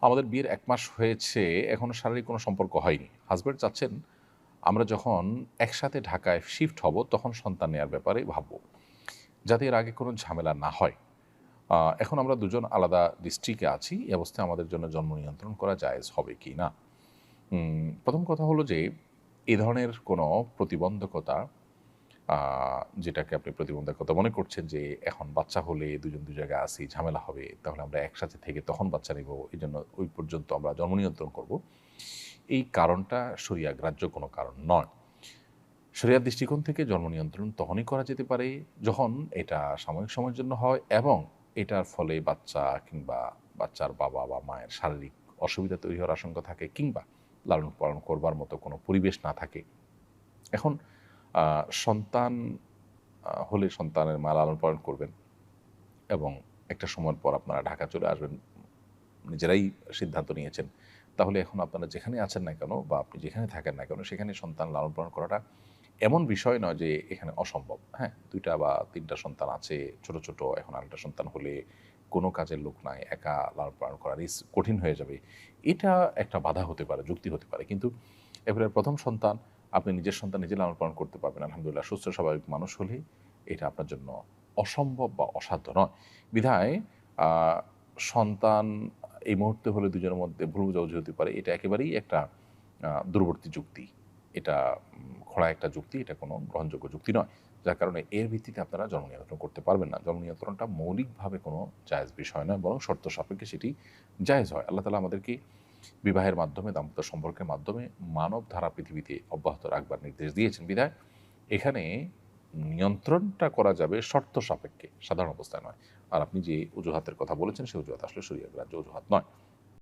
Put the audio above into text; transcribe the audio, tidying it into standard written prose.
আমাদের বিয়ের ১ মাস হয়েছে, এখনো শারীরিক কোনো সম্পর্ক হয়নি। হাসব্যান্ড চাচ্ছেন আমরা যখন একসাথে ঢাকায় শিফট হব, তখন সন্তান নেয়ার ব্যাপারে ভাববো। যাতে এর আগে কোনো ঝামেলা না হয়। এখন আমরা দুজন আলাদা ডিস্ট্রিক্টে আছি। এই অবস্থায় আমাদের জন্য জন্ম নিয়ন্ত্রণ করা জায়েজ হবে কিনা? ১ম কথা হলো যে, এ ধরনের কোনো প্রতিবন্ধকতা আ যেটাকে আপনি প্রতিবন্ধকতা মনে করছেন যে, এখন বাচ্চা হলে দুজন ২ জায়গায় আছি, ঝামেলা হবে। তাহলে আমরা একসাথে থেকে তখন বাচ্চা নিবো। এজন্য ওই পর্যন্ত আমরা জন্ম নিয়ন্ত্রণ করব। এই কারণটা শরিয়া গ্রাহ্য কোনো কারণ নয়। শরিয়ার দৃষ্টিকোণ থেকে জন্ম নিয়ন্ত্রণ তখনই করা যেতে পারে যখন এটা সাময়িক সময়ের জন্য হয় এবং এটার ফলে বাচ্চা কিংবা বাচ্চার বাবা বা মায়ের শারীরিক অসুবিধা তৈরি হওয়ার আশঙ্কা থাকে কিংবা লালন পালন করবার মতো কোনো পরিবেশ না থাকে। এখন সন্তান হলে সন্তানের মা লালন পালন করবেন এবং একটা সময়ের পর আপনারা ঢাকা চলে আসবেন। নিজেরাই সিদ্ধান্ত নিয়েছেন। তাহলে এখন আপনারা যেখানে আছেন না কেন বা আপনি যেখানে থাকেন না কেন সেখানে সন্তান লালন পালন করাটা এমন বিষয় নয় যে এখানে অসম্ভব। হ্যাঁ? ২ টা বা ৩ টা সন্তান আছে, ছোট, ছোট। এখন আরেকটা সন্তান হলে কোনো কাজের লোক নাই। একা লালন পালন করা কঠিন হয়ে যাবে। এটা একটা বাধা হতে পারে, যুক্তি হতে পারে। কিন্তু এবারে ১ম সন্তান, আপনি নিজের সন্তান নিজে লালন পালন করতে পারবেন আলহামদুলিল্লাহ সুস্থ স্বাভাবিক মানুষ হলে এটা আপনার জন্য অসম্ভব বা অসাধ্য নয়। বিধায় আ সন্তান এই মুহূর্তে হলে দুজনের মধ্যে ভুল বোঝাবুঝি হতে পারে। এটা একেবারেই একটা দূরবর্তী যুক্তি। এটা খোঁড়া একটা যুক্তি, এটা কোনো গ্রহণযোগ্য যুক্তি নয়। যার কারণে এর ভিত্তিতে আপনারা জন্ম নিয়ন্ত্রণ করতে পারবেন না। জন্ম নিয়ন্ত্রণটা মৌলিকভাবে কোনো জায়েজ বিষয় নয়, বরং শর্ত সাপেক্ষে সেটি জায়েজ হয়। আল্লাহ তাআলা আমাদেরকে বিবাহের মাধ্যমে, দাম্পত্য সম্পর্কের মাধ্যমে মানব ধারা পৃথিবীতে অব্যাহত রাখবার নির্দেশ দিয়েছেন। বিধায় এখানে নিয়ন্ত্রণটা করা যাবে শর্ত সাপেক্ষে, সাধারণ অবস্থায় নয়। আর আপনি যে অজুহাতের কথা বলেছেন, সে অজুহাত আসলে শরিয়া গ্রাহ্য অজুহাত নয়।